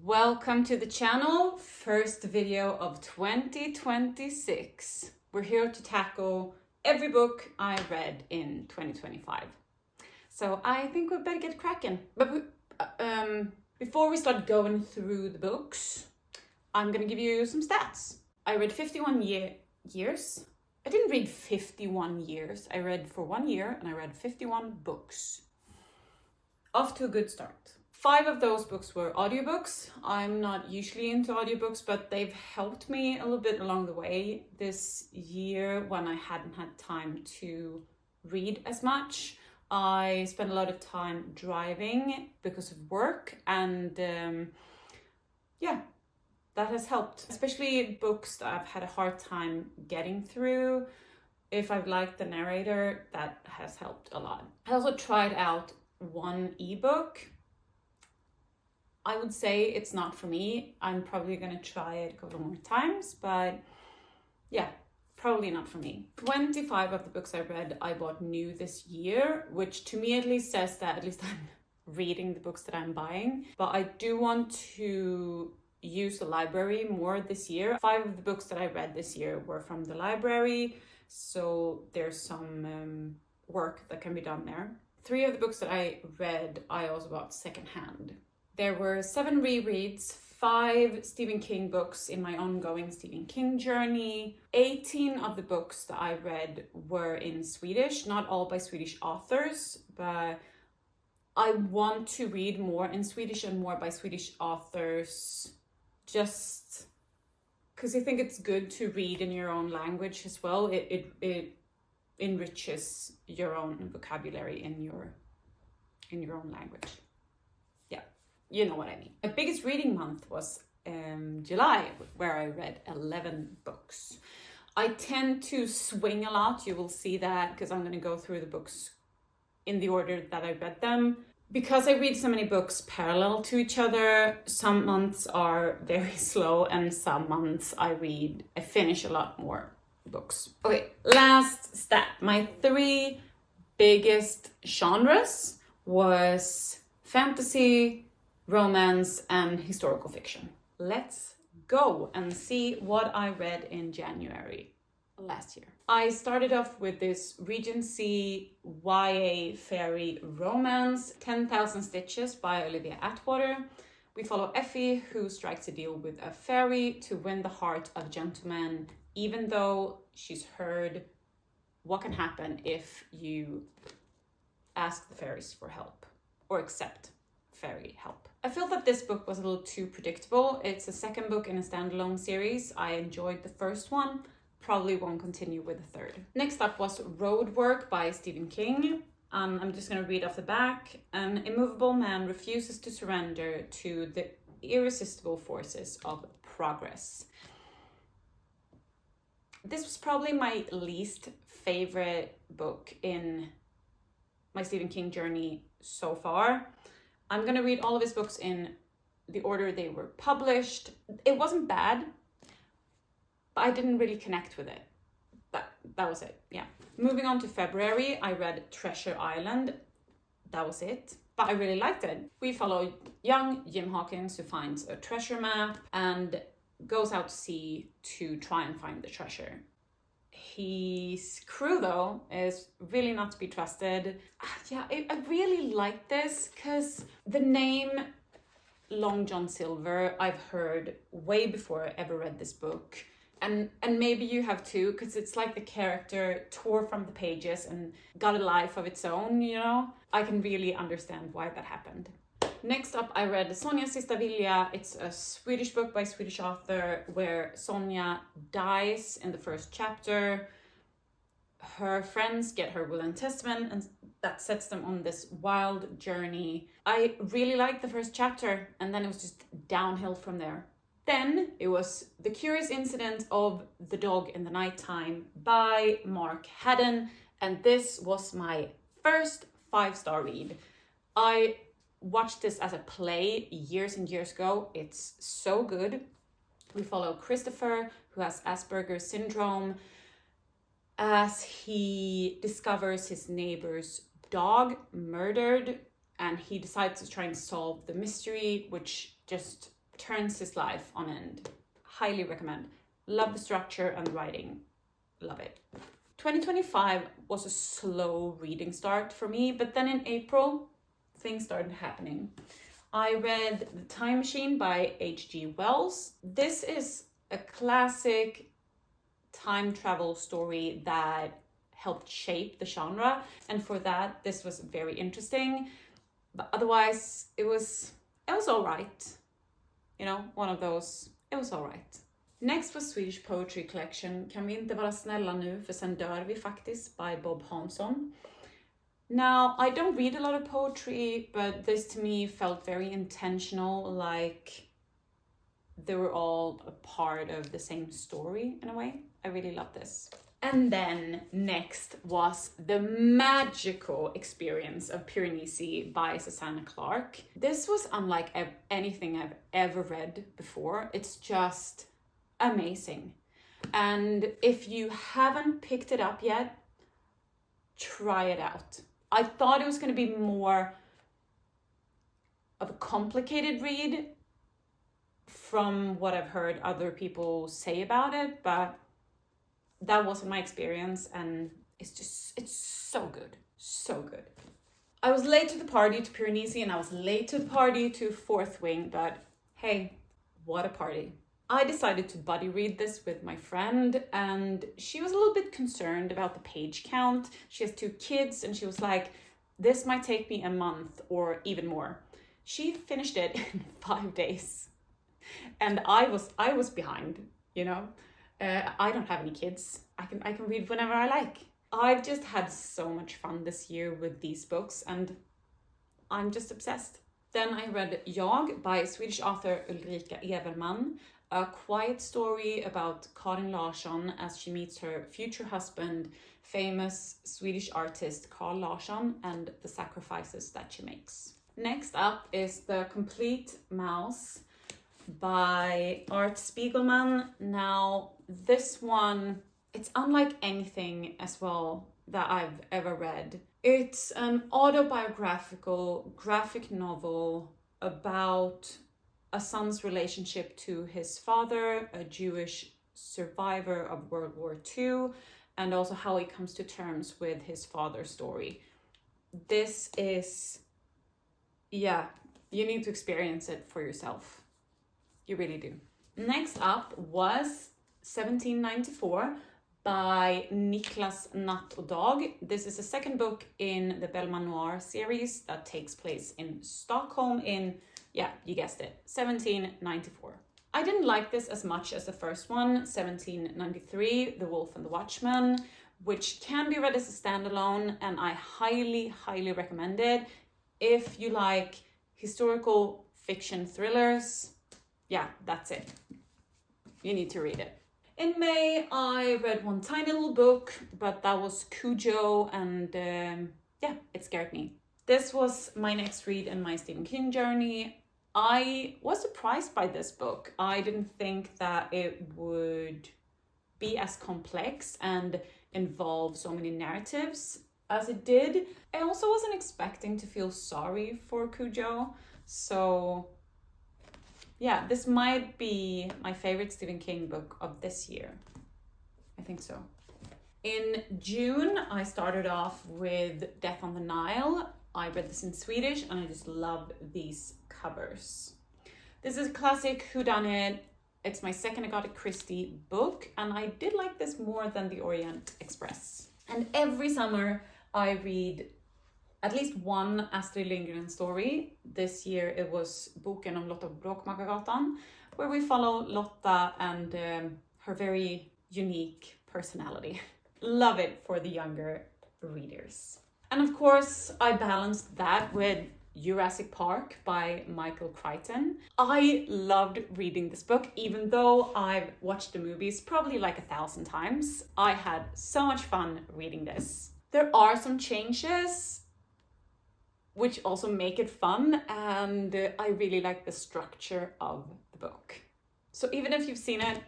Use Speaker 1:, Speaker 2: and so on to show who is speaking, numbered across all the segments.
Speaker 1: Welcome to the channel, first video of 2026. We're here to tackle every book I read in 2025. So I think we better get cracking. But before we start going through the books, I'm gonna give you some stats. I read 51 years. I didn't read 51 years. I read for 1 year and I read 51 books. Off to a good start. 5 of those books were audiobooks. I'm not usually into audiobooks, but they've helped me a little bit along the way this year when I hadn't had time to read as much. I spent a lot of time driving because of work, and that has helped, especially books that I've had a hard time getting through. If I've liked the narrator, that has helped a lot. I also tried out one ebook. I would say it's not for me. I'm probably gonna try it a couple more times, but yeah, probably not for me. 25 of the books I read, I bought new this year, which to me at least says that at least I'm reading the books that I'm buying. But I do want to use the library more this year. 5 of the books that I read this year were from the library, so there's some work that can be done there. 3 of the books that I read, I also bought secondhand. There were 7 rereads, 5 Stephen King books in my ongoing Stephen King journey. 18 of the books that I read were in Swedish, not all by Swedish authors, but I want to read more in Swedish and more by Swedish authors, just because I think it's good to read in your own language as well. It enriches your own vocabulary in your own language. You know what I mean. My biggest reading month was July, where I read 11 books. I tend to swing a lot. You will see that because I'm going to go through the books in the order that I read them. Because I read so many books parallel to each other, some months are very slow and some months I finish a lot more books. Okay, last stat. My 3 biggest genres was fantasy, romance, and historical fiction. Let's go and see what I read in January last year. I started off with this Regency YA fairy romance, 10,000 Stitches by Olivia Atwater. We follow Effie, who strikes a deal with a fairy to win the heart of gentlemen, even though she's heard what can happen if you ask the fairies for help or accept fairy help. I feel that this book was a little too predictable. It's the second book in a standalone series. I enjoyed the first one, probably won't continue with the third. Next up was Roadwork by Stephen King. I'm just gonna read off the back. An immovable man refuses to surrender to the irresistible forces of progress. This was probably my least favorite book in my Stephen King journey so far. I'm gonna read all of his books in the order they were published. It wasn't bad, but I didn't really connect with it. That was it, yeah. Moving on to February, I read Treasure Island. That was it, but I really liked it. We follow young Jim Hawkins, who finds a treasure map and goes out to sea to try and find the treasure. His crew, though, is really not to be trusted. Yeah, I really like this because the name Long John Silver I've heard way before I ever read this book. And maybe you have too, because it's like the character tore from the pages and got a life of its own, you know? I can really understand why that happened. Next up, I read Sonjas sista vilja. It's a Swedish book by a Swedish author where Sonja dies in the first chapter. Her friends get her will and testament, and that sets them on this wild journey. I really liked the first chapter, and then it was just downhill from there. Then it was The Curious Incident of the Dog in the Nighttime by Mark Haddon, and this was my first 5-star read. I watched this as a play years and years ago. It's so good. We follow Christopher, who has Asperger's syndrome, as he discovers his neighbor's dog murdered, and he decides to try and solve the mystery, which just turns his life on end. Highly recommend. Love the structure and the writing. Love it. 2025 was a slow reading start for me, but then in April, things started happening. I read The Time Machine by H.G. Wells. This is a classic time travel story that helped shape the genre, and for that, this was very interesting. But otherwise, it was all right. You know, one of those, it was all right. Next was Swedish poetry collection Kan vi inte vara snälla nu för sen dör vi faktiskt by Bob Hansson. Now, I don't read a lot of poetry, but this to me felt very intentional, like they were all a part of the same story in a way. I really love this. And then next was The Magical Experience of Piranesi by Susanna Clarke. This was unlike anything I've ever read before. It's just amazing. And if you haven't picked it up yet, try it out. I thought it was going to be more of a complicated read from what I've heard other people say about it, but that wasn't my experience, and it's so good. So good. I was late to the party to Piranesi and I was late to the party to Fourth Wing, but hey, what a party. I decided to buddy read this with my friend, and she was a little bit concerned about the page count. She has 2 kids and she was like, this might take me a month or even more. She finished it in 5 days. And I was behind, you know. I don't have any kids. I can read whenever I like. I've just had so much fun this year with these books, and I'm just obsessed. Then I read Jag by Swedish author Ulrika Everman, a quiet story about Karin Larsson as she meets her future husband, famous Swedish artist Carl Larsson, and the sacrifices that she makes. Next up is The Complete Mouse by Art Spiegelman. Now, this one, it's unlike anything as well that I've ever read. It's an autobiographical graphic novel about a son's relationship to his father, a Jewish survivor of World War II, and also how he comes to terms with his father's story. This is, yeah, you need to experience it for yourself. You really do. Next up was 1794 by Niklas Natt och Dag. This is the second book in the Bellman Noir series that takes place in Stockholm in, yeah, you guessed it, 1794. I didn't like this as much as the first one, 1793, The Wolf and the Watchman, which can be read as a standalone, and I highly, highly recommend it. If you like historical fiction thrillers, yeah, that's it. You need to read it. In May, I read one tiny little book, but that was Cujo, and yeah, it scared me. This was my next read in my Stephen King journey. I was surprised by this book. I didn't think that it would be as complex and involve so many narratives as it did. I also wasn't expecting to feel sorry for Cujo, so yeah, this might be my favorite Stephen King book of this year. I think so. In June, I started off with Death on the Nile. I read this in Swedish and I just love these covers. This is a classic whodunit. It's my second Agatha Christie book, and I did like this more than The Orient Express. And every summer I read at least one Astrid Lindgren story. This year it was Boken om Lotta på Bråkmakargatan, where we follow Lotta and her very unique personality. Love it for the younger readers. And of course, I balanced that with Jurassic Park by Michael Crichton. I loved reading this book, even though I've watched the movies probably like 1,000 times. I had so much fun reading this. There are some changes which also make it fun, and I really like the structure of the book. So even if you've seen it,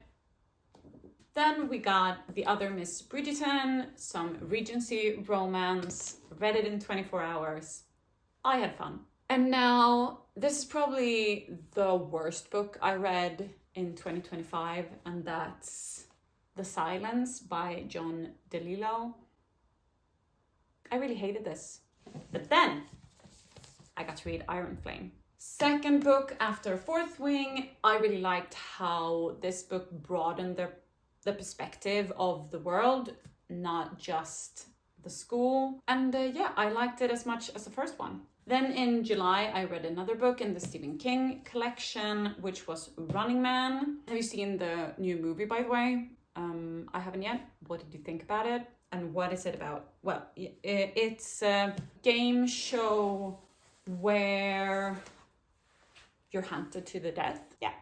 Speaker 1: then we got The Other Miss Bridgerton, some Regency romance, read it in 24 hours. I had fun. And now This is probably the worst book I read in 2025, and that's The Silence by John DeLillo. I really hated this. But then I got to read Iron Flame. Second book after Fourth Wing, I really liked how this book broadened the perspective of the world, not just the school. And yeah, I liked it as much as the first one. Then in July, I read another book in the Stephen King collection, which was Running Man. Have you seen the new movie, by the way? I haven't yet. What did you think about it? And what is it about? Well, it's a game show where you're hunted to the death. Yeah,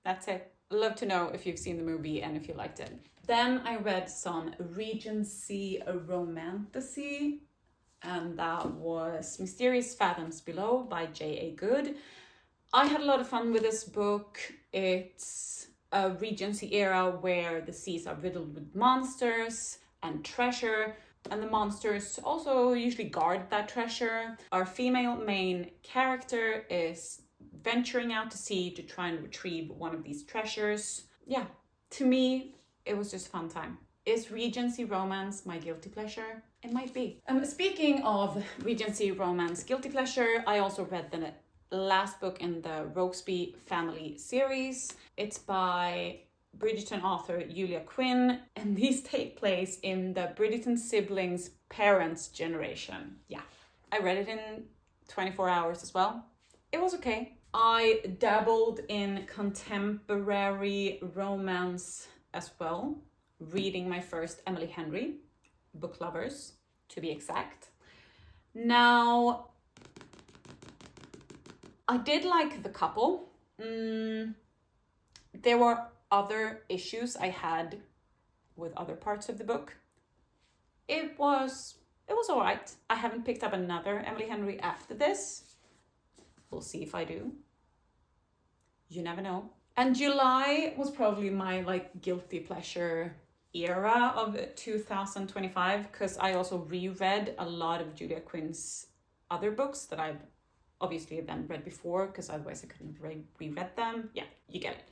Speaker 1: that's it. I'd love to know if you've seen the movie and if you liked it. Then I read some Regency romantasy, and that was Mysterious Fathoms Below by J.A. Good. I had a lot of fun with this book. It's a Regency era where the seas are riddled with monsters and treasure, and the monsters also usually guard that treasure. Our female main character is venturing out to sea to try and retrieve one of these treasures. Yeah, to me, it was just a fun time. Is Regency romance my guilty pleasure? It might be. Speaking of Regency romance guilty pleasure, I also read the last book in the Rokesby family series. It's by Bridgerton author Julia Quinn, and these take place in the Bridgerton siblings' parents' generation. Yeah, I read it in 24 hours as well. It was okay. I dabbled in contemporary romance as well, reading my first Emily Henry, Book Lovers, to be exact. Now, I did like the couple. There were other issues I had with other parts of the book. It was all right. I haven't picked up another Emily Henry after this. We'll see if I do. You never know. And July was probably my guilty pleasure era of 2025, because I also reread a lot of Julia Quinn's other books that I've obviously then read before, because otherwise I couldn't reread them. Yeah, you get it.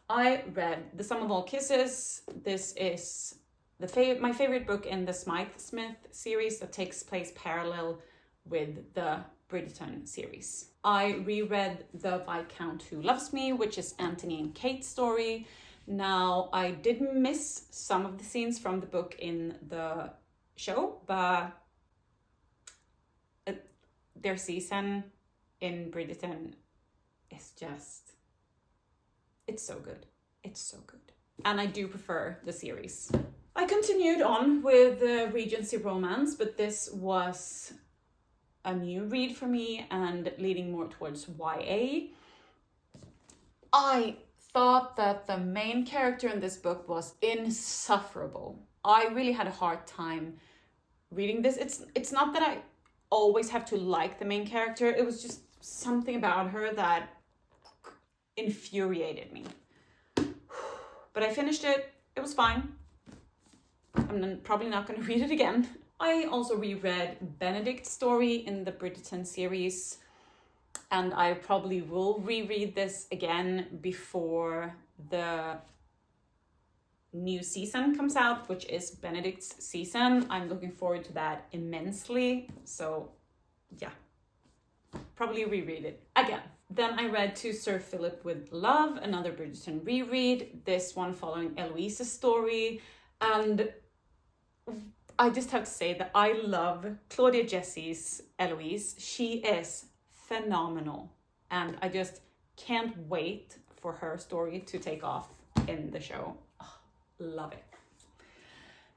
Speaker 1: I read The Sum of All Kisses. This is my favorite book in the Smythe Smith series that takes place parallel with the Bridgerton series. I reread The Viscount Who Loves Me, which is Anthony and Kate's story. Now, I did miss some of the scenes from the book in the show, but their season in Bridgerton is just, it's so good. It's so good. And I do prefer the series. I continued on with the Regency romance, but this was a new read for me and leaning more towards YA. I thought that the main character in this book was insufferable. I really had a hard time reading this. It's not that I always have to like the main character. It was just something about her that infuriated me. But I finished it. It was fine. I'm probably not going to read it again. I also reread Benedict's story in the Bridgerton series, and I probably will reread this again before the new season comes out, which is Benedict's season. I'm looking forward to that immensely. So yeah, probably reread it again. Then I read To Sir Philip with Love, another Bridgerton reread, this one following Eloise's story. And I just have to say that I love Claudia Jesse's Eloise. She is phenomenal. And I just can't wait for her story to take off in the show. Oh, love it.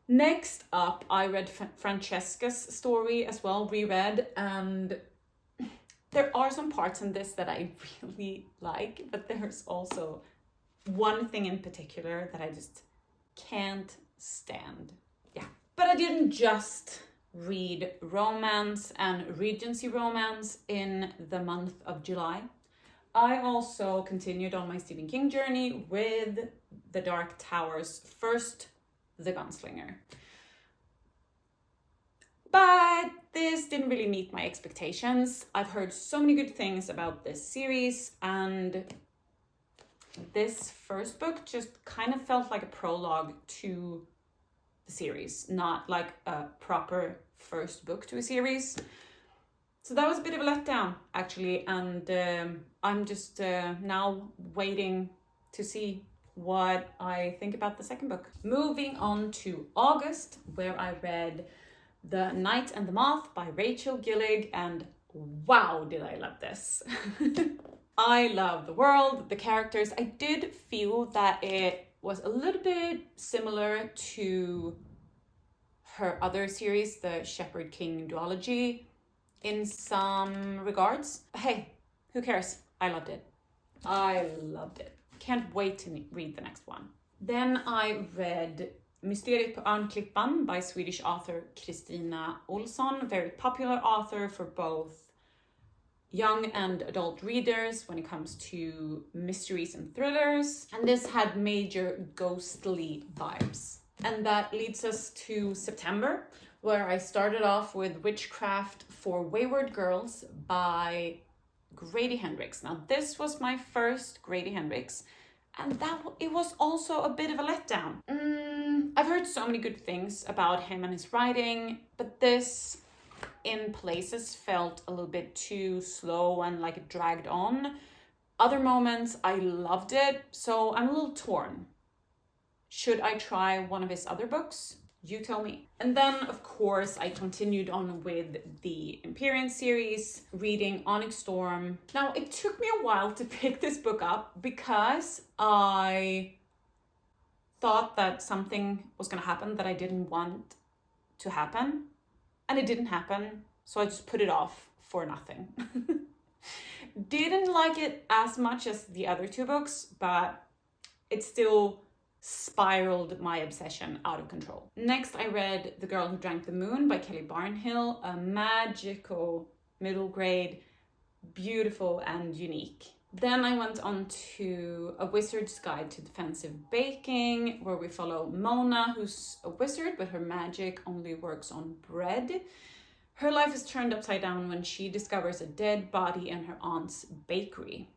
Speaker 1: Next up, I read Francesca's story as well, reread, and there are some parts in this that I really like, but there's also one thing in particular that I just can't stand. Yeah. But I didn't just read romance and Regency romance in the month of July. I also continued on my Stephen King journey with The Dark Tower's first, The Gunslinger. But this didn't really meet my expectations. I've heard so many good things about this series, and this first book just kind of felt like a prologue to the series, not like a proper first book to a series. So that was a bit of a letdown, actually, and I'm just now waiting to see what I think about the second book. Moving on to August, where I read The Night and the Moth by Rachel Gillig, and wow, did I love this. I love the world, the characters. I did feel that it was a little bit similar to her other series, the Shepherd King duology, in some regards. Hey, who cares? I loved it. I loved it. Can't wait to read the next one. Then I read Mysteriet på Örnklippan by Swedish author Kristina Olsson, very popular author for both young and adult readers when it comes to mysteries and thrillers. And this had major ghostly vibes. And that leads us to September, where I started off with Witchcraft for Wayward Girls by Grady Hendrix. Now, this was my first Grady Hendrix, and it was also a bit of a letdown. I've heard so many good things about him and his writing, but this in places felt a little bit too slow and like it dragged on. Other moments I loved it, so I'm a little torn. Should I try one of his other books? You tell me. And then, of course, I continued on with the Empyrean series, reading Onyx Storm. Now, it took me a while to pick this book up because I thought that something was going to happen that I didn't want to happen. And it didn't happen, so I just put it off for nothing. Didn't like it as much as the other two books, but it still spiraled my obsession out of control. Next, I read The Girl Who Drank the Moon by Kelly Barnhill, a magical middle grade, beautiful and unique. Then I went on to A Wizard's Guide to Defensive Baking, where we follow Mona, who's a wizard, but her magic only works on bread. Her life is turned upside down when she discovers a dead body in her aunt's bakery.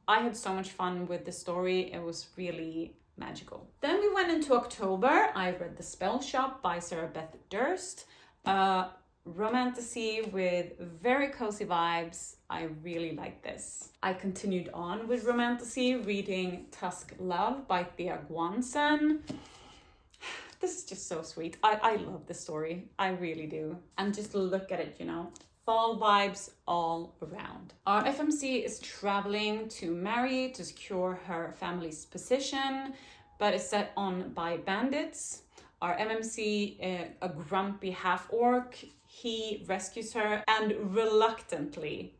Speaker 1: I had so much fun with the story. It was really magical. Then we went into October. I read The Spell Shop by Sarah Beth Durst. Romantasy with very cozy vibes. I really like this. I continued on with Romantasy, reading Tusk Love by Thea Guansen. This is just so sweet. I love this story. I really do. And just look at it, fall vibes all around. Our FMC is traveling to Mary to secure her family's position, but is set on by bandits. Our MMC, a grumpy half-orc, he rescues her and reluctantly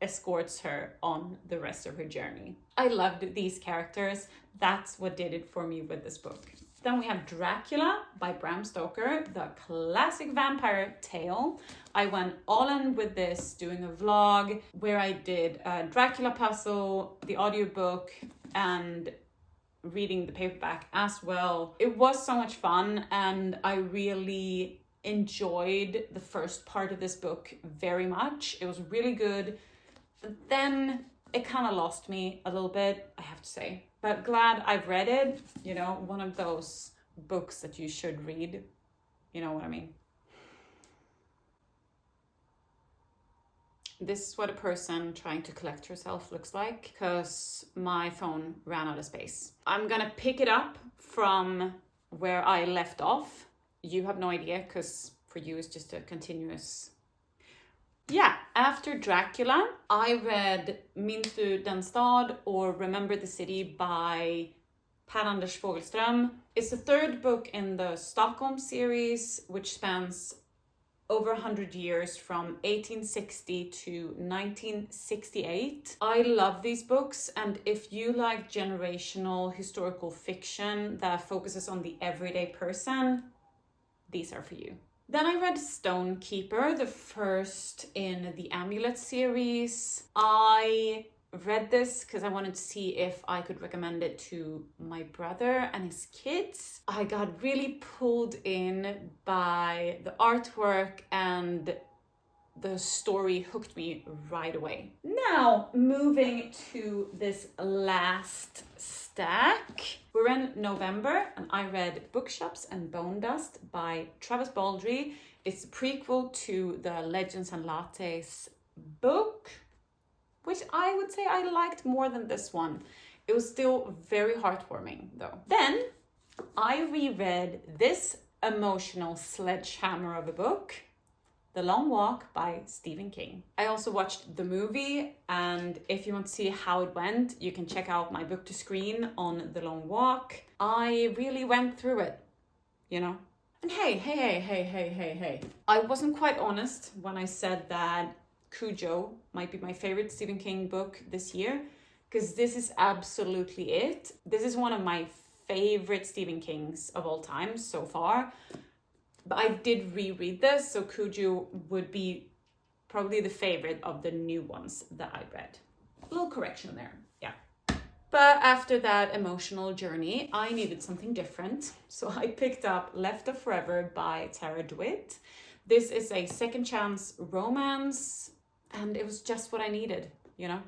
Speaker 1: escorts her on the rest of her journey. I loved these characters. That's what did it for me with this book. Then we have Dracula by Bram Stoker, the classic vampire tale. I went all in with this, doing a vlog where I did a Dracula puzzle, the audiobook, and reading the paperback as well. It was so much fun, and I really enjoyed the first part of this book very much. It was really good. But then it kind of lost me a little bit, I have to say. But glad I've read it. One of those books that you should read. You know what I mean? This is what a person trying to collect herself looks like, because my phone ran out of space. I'm gonna pick it up from where I left off. You have no idea, because for you it's just a continuous... Yeah, after Dracula, I read Minns du den stad, or Remember the City by Per-Anders Fogelström. It's the third book in the Stockholm series, which spans over 100 years from 1860 to 1968. I love these books, and if you like generational historical fiction that focuses on the everyday person, these are for you. Then I read Stonekeeper, the first in the Amulet series. I read this because I wanted to see if I could recommend it to my brother and his kids. I got really pulled in by the artwork, and the story hooked me right away. Now, moving to this last stack. We're in November and I read Bookshops and Bone Dust by Travis Baldree. It's a prequel to the Legends and Lattes book, which I would say I liked more than this one. It was still very heartwarming though. Then I reread this emotional sledgehammer of a book, The Long Walk by Stephen King. I also watched the movie, and if you want to see how it went, you can check out my book to screen on The Long Walk. I really went through it, you know? And hey. I wasn't quite honest when I said that Cujo might be my favorite Stephen King book this year, because this is absolutely it. This is one of my favorite Stephen Kings of all time so far. But I did reread this, so Cujo would be probably the favorite of the new ones that I read. A little correction there, yeah. But after that emotional journey, I needed something different. So I picked up Left of Forever by Tara DeWitt. This is a second chance romance, and it was just what I needed, you know,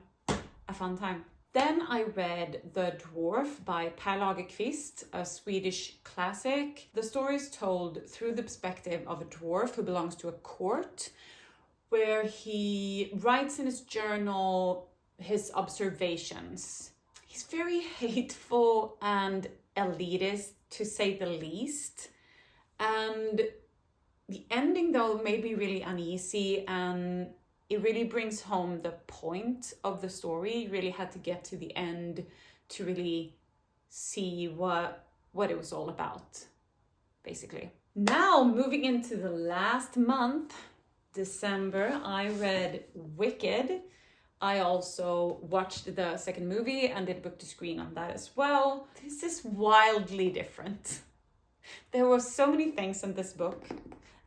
Speaker 1: a fun time. Then I read The Dwarf by Per Lagerkvist, a Swedish classic. The story is told through the perspective of a dwarf who belongs to a court, where he writes in his journal his observations. He's very hateful and elitist, to say the least. And the ending, though, made me really uneasy, and it really brings home the point of the story. You really had to get to the end to really see what it was all about, basically. Now, moving into the last month, December, I read Wicked. I also watched the second movie and did book to screen on that as well. This is wildly different. There were so many things in this book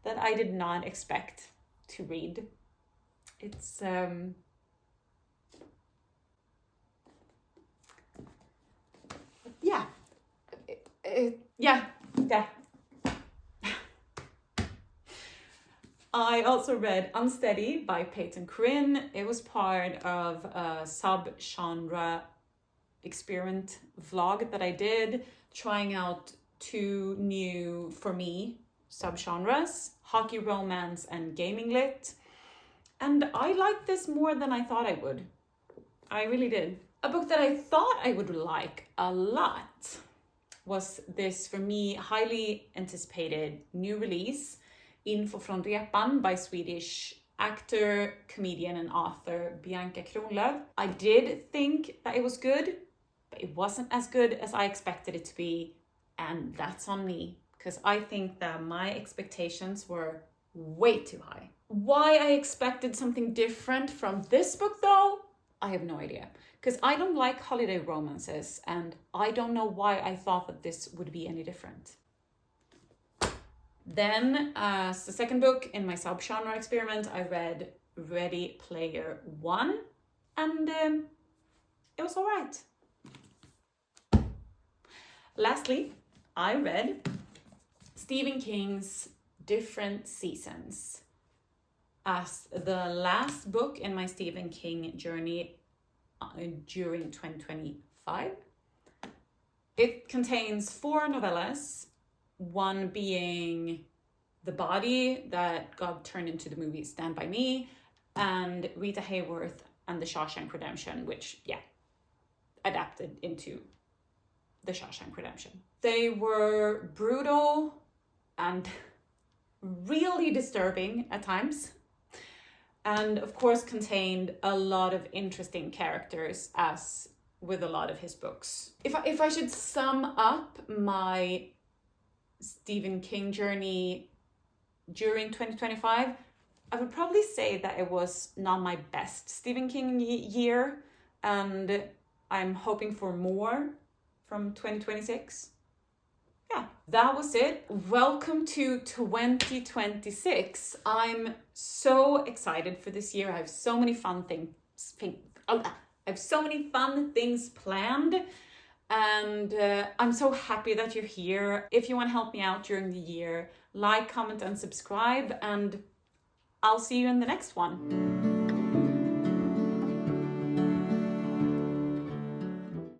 Speaker 1: that I did not expect to read. It's yeah. I also read Unsteady by Peyton Corinne. It was part of a sub-genre experiment vlog that I did, trying out 2 new, for me, sub-genres, hockey romance and gaming lit. And I liked this more than I thought I would. I really did. A book that I thought I would like a lot was this, for me, highly anticipated new release, Info från Repan by Swedish actor, comedian and author Bianca Kronlöf. I did think that it was good, but it wasn't as good as I expected it to be. And that's on me, because I think that my expectations were way too high. Why I expected something different from this book, though, I have no idea. Because I don't like holiday romances, and I don't know why I thought that this would be any different. Then, as the second book in my sub-genre experiment, I read Ready Player One, and it was all right. Lastly, I read Stephen King's Different Seasons as the last book in my Stephen King journey during 2025. It contains 4 novellas, one being The Body that got turned into the movie Stand By Me, and Rita Hayworth and The Shawshank Redemption, which, adapted into The Shawshank Redemption. They were brutal and really disturbing at times, and of course contained a lot of interesting characters, as with a lot of his books. If I should sum up my Stephen King journey during 2025, I would probably say that it was not my best Stephen King year, and I'm hoping for more from 2026. Yeah, that was it. Welcome to 2026. I'm so excited for this year. I have so many fun I have so many fun things planned, and I'm so happy that you're here. If you want to help me out during the year, like, comment, and subscribe, and I'll see you in the next one.